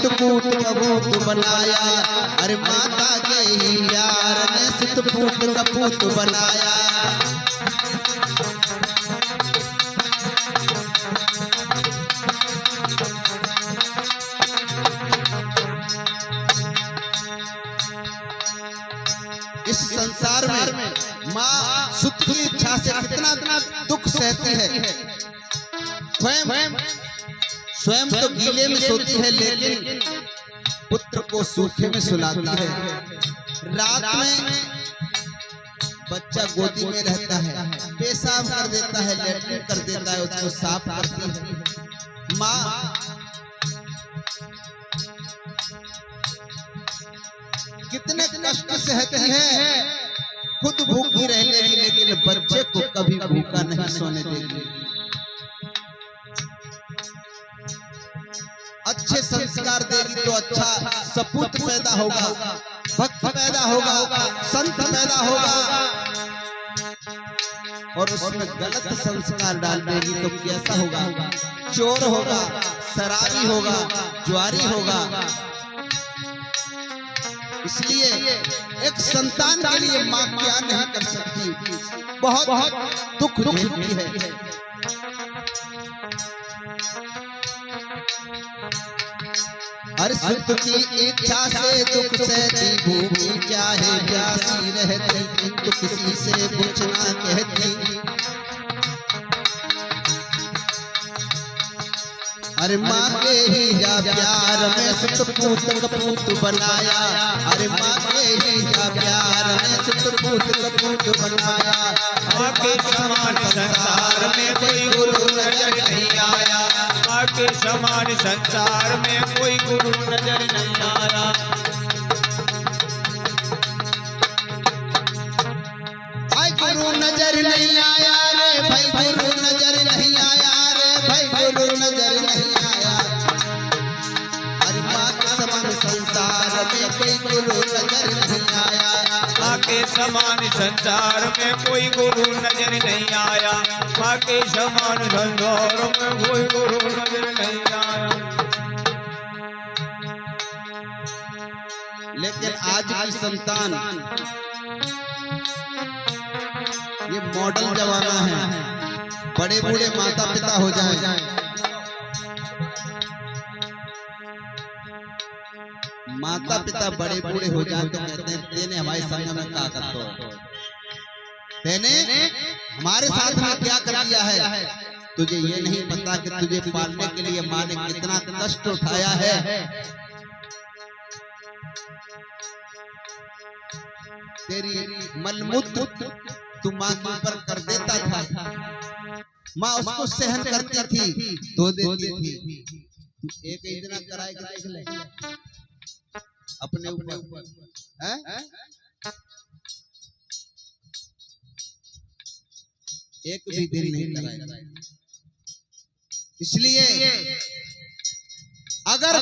चित्रकूट कपूत बनाया। अरे माता के ही प्यार ने चित्रकूट कपूत बनाया। इस संसार में माँ सुख की इच्छा से कितना दुख सहती है। स्वयं तो गीले में सोती है, लेकिन पुत्र को सूखे में सुलाती है। रात में बच्चा गोदी में रहता है, पेशाब कर देता है, लैट्रिन कर देता है, उसको साफ करती है। माँ कितने कष्ट सहती है, खुद भूखी रह लेगी, लेकिन बच्चे को कभी भूखा नहीं सोने देगी। अच्छे संस्कार देगी तो अच्छा सपूत पैदा होगा, भक्त पैदा होगा, संत पैदा होगा। और उसमें गलत संस्कार डाल देगी तो कैसा होगा? चोर होगा, शराबी होगा, जुआरी होगा। इसलिए एक संतान के लिए माँ क्या नहीं कर सकती, बहुत दुख झेलती है। हर सुख की इच्छा से दुख सहती, भूखी चाहे प्यासी रहती, किंतु किसी से कुछ ना कहती। अरे माँ के ही प्यार में चित्रकूट कपूत बनाया। अरे माँ के ही प्यार में चित्रकूट कपूत बनाया। माँ के समान संसार में कोई गुरु नजर नहीं आया। माँ के समान संसार में कोई गुरु नजर नहीं आया। भाई गुरु नजर नहीं आया रे, भाई गुरु नजर नहीं आया रे, भाई गुरु नजर नहीं आया। अरे माँ के समान संसार में कोई गुरु नजर नहीं आया। माँ के समान संसार में कोई गुरु नजर नहीं आया। माँ के समान संसार में कोई गुरु नजर नहीं आया। लेकिन आज की संतान, ये मॉडल जमाना है, बड़े बूढ़े माता पिता हो जाए, माता पिता बड़े बूढ़े हो जाए तो कहते हैं तेने हमारे संग में क्या कर दो, तेने हमारे साथ में क्या कर दिया है। तुझे ये नहीं पता कि तुझे पालने के लिए माँ ने कितना कष्ट उठाया है। तेरी मलमूत्र तू माँ के ऊपर कर देता था, माँ उसको सहन करती थी, धो देती थी। एक इतना कराएगा देख ले अपने ऊपर, एक भी दिन नहीं कराएगा। इसलिए अगर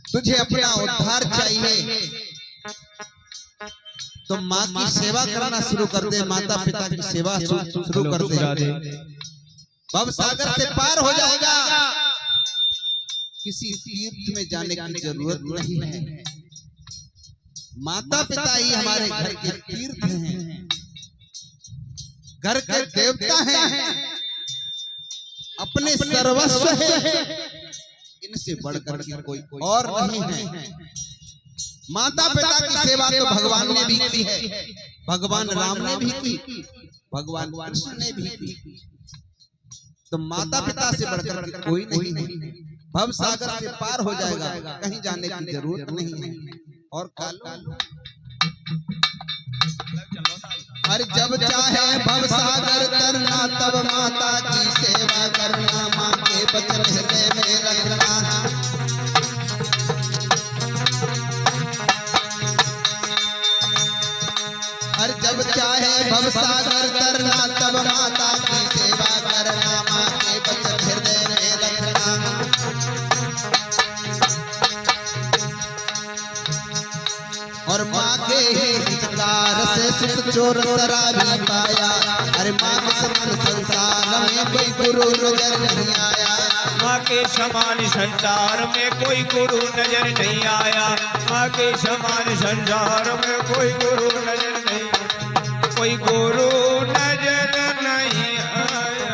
तुझे अपना उद्धार चाहिए तो माँ की सेवा करना शुरू कर दे, माता पिता की सेवा शुरू कर दे। भव सागर से पार हो जाएगा। किसी तीर्थ में जाने की जरूरत नहीं है। माता पिता ही हमारे घर के तीर्थ हैं, घर के देवता हैं, अपने सर्वस्व है। इनसे बढ़कर के कोई और नहीं है। माता पिता की सेवा तो भगवान ने भी की है, भगवान राम ने भी की, भगवान कृष्ण ने भी की। तो माता पिता से बढ़कर के कोई नहीं है। भव सागर से पार हो जाएगा, कहीं जाने की जरूरत नहीं है। और कालो हर जब चाहे भव सागर तरना, तब माता की सेवा करना, माँ के वचन हृदय में रखना। हर जब चाहे भव सागर तरना, तब माता की सेवा करना, माँ के वचन हृदय में रखना। और माँ के हितकार से सुख चोर शराबी पाया। अरे माँ के समान संसार में कोई गुरु नजर नहीं आया। माँ के समान संसार में कोई गुरु नजर नहीं आया। माँ के समान संसार में कोई गुरु नजर नहीं आया। कोई गुरु नजर नहीं आया,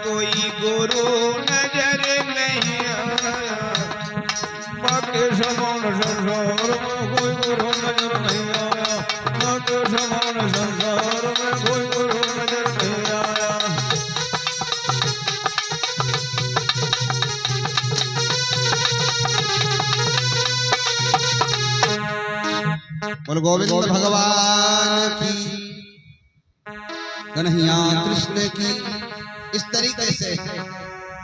कोई गुरु नजर नहीं आया। माँ के समान संसार में कोई गुरु नजर नहीं आया। माँ के समान संसार में कोई गुरु नजर नहीं आया। बोल गोविंद भगवान की, कन्हैया कृष्ण की। इस तरीके से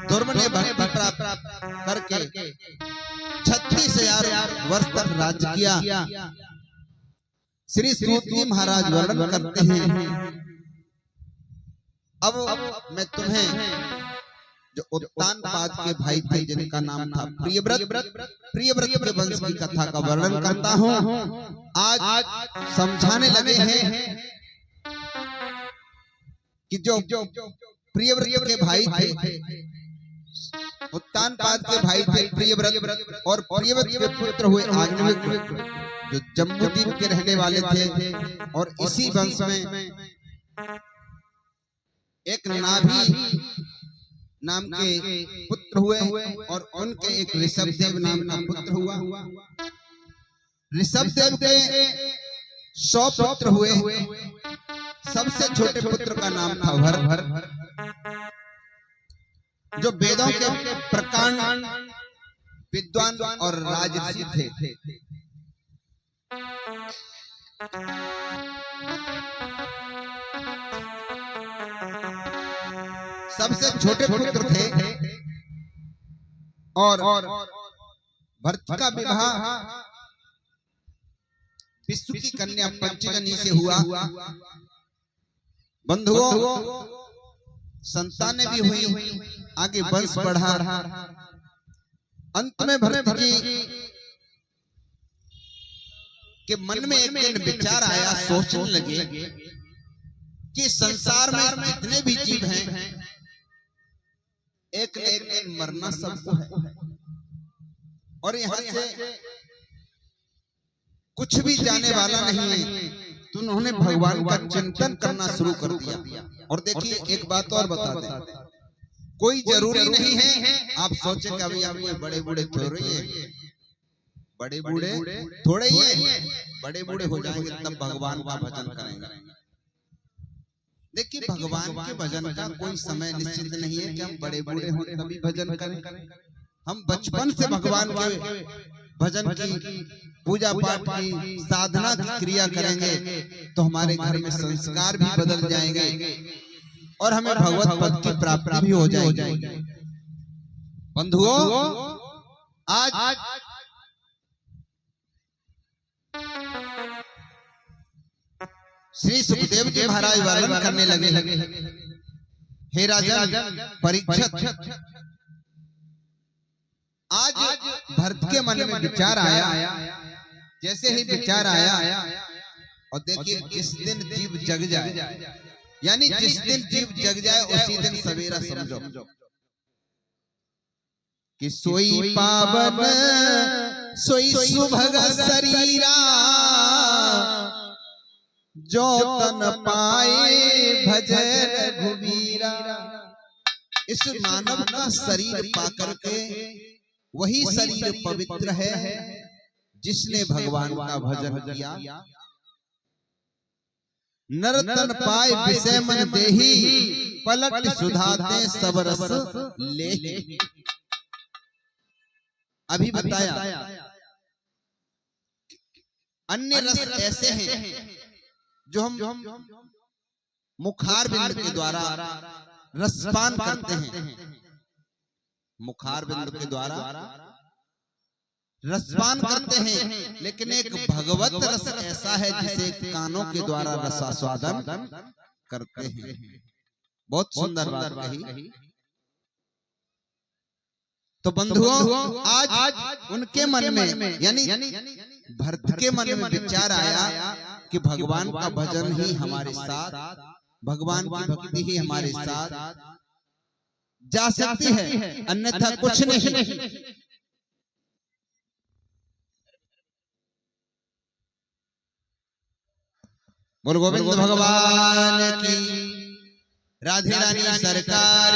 ध्रुव ने भक्ति प्राप्त करके 36,000 वर्ष तक राज्य किया। श्री सूत महाराज वर्णन करते हैं। अब मैं तुम्हें जो उत्तानपाद के भाई थे जिनका नाम था प्रियव्रत के वंश की कथा का वर्णन करता हूँ। आज समझाने लगे हैं कि जो प्रियव्रत के भाई थे, उत्तानपाद के भाई थे प्रियव्रत, और प्रियव्रत के पुत्र हुए आग्नेय जो जम्बूद्वीप के रहने वाले थे। और इसी वंश में एक नाभि नाम के पुत्र हुए और उनके एक ऋषभदेव नाम का पुत्र हुआ। ऋषभदेव के 100 पुत्र हुए। सबसे छोटे पुत्र का नाम था भर, जो वेदों के प्रकांड विद्वान और राजर्षि थे। सबसे छोटे पुत्र थे और भरत का विवाह विश्व की कन्या पंचजनी से हुआ। बंधुओं, संतानें भी हुई, आगे वंश बढ़ा। अंत में भरत जी के मन में एक दिन विचार आया, सोचने लगे कि संसार में जितने भी जीव हैं एक न एक दिन मरना सबको है, और यहाँ से कुछ भी जाने वाला नहीं है। तो उन्होंने भगवान का चिंतन करना शुरू कर दिया। और देखिए एक बात और बता दें, कोई जरूरी नहीं है आप सोचे कि अभी आप बड़े बूढ़े थोड़े ही हैं, बड़े बूढ़े थोड़े ही हैं, बड़े बूढ़े हो जाएंगे तब भगवान का भजन करेंगे। देखिए भगवान के भजन का कोई समय निश्चित नहीं है कि हम बड़े बूढ़े हों तभी भजन करें। हम बचपन से भगवान के भजन की, पूजा पाठ की, साधना की क्रिया करेंगे तो हमारे घर में संस्कार भी बदल जाएंगे और हमें भगवत पद की प्राप्ति भी हो जाएगी। बंधुओं, आज श्री सुखदेव जी महाराज वर्णन करने लगे, हे राजन परीक्षित, आज भरत के मन में विचार आया। जैसे ही विचार आया, और देखिए जिस दिन जीव जग जाए, यानी जिस दिन जीव जग जाए उसी दिन सवेरा समझो कि सोई पावन सोई सुभग शरीरा, जो तन पाए भजन घुमीरा। इस मानव का शरीर पाकर के वही शरीर पवित्र है जिसने भगवान का भजन किया। नर तन पाए विषय मन देही, पलट सुधाते सब रस ले। अभी बताया अन्य रस ऐसे हैं जो हम मुखार बिंदु के द्वारा रसपान करते हैं। मुखार बिंदु के द्वारा रसपान करते हैं, लेकिन एक भगवत रस ऐसा है जिसे कानों के द्वारा रसास्वादन करते हैं। बहुत सुंदर बात कही। तो बंधुओं, आज उनके मन में यानी भरत के मन में विचार आया कि भगवान का भजन ही हमारे साथ, भगवान की भक्ति ही हमारे साथ जा सकती है, अन्यथा कुछ नहीं। बोल गोविंद भगवान की, राधे रानी सरकार।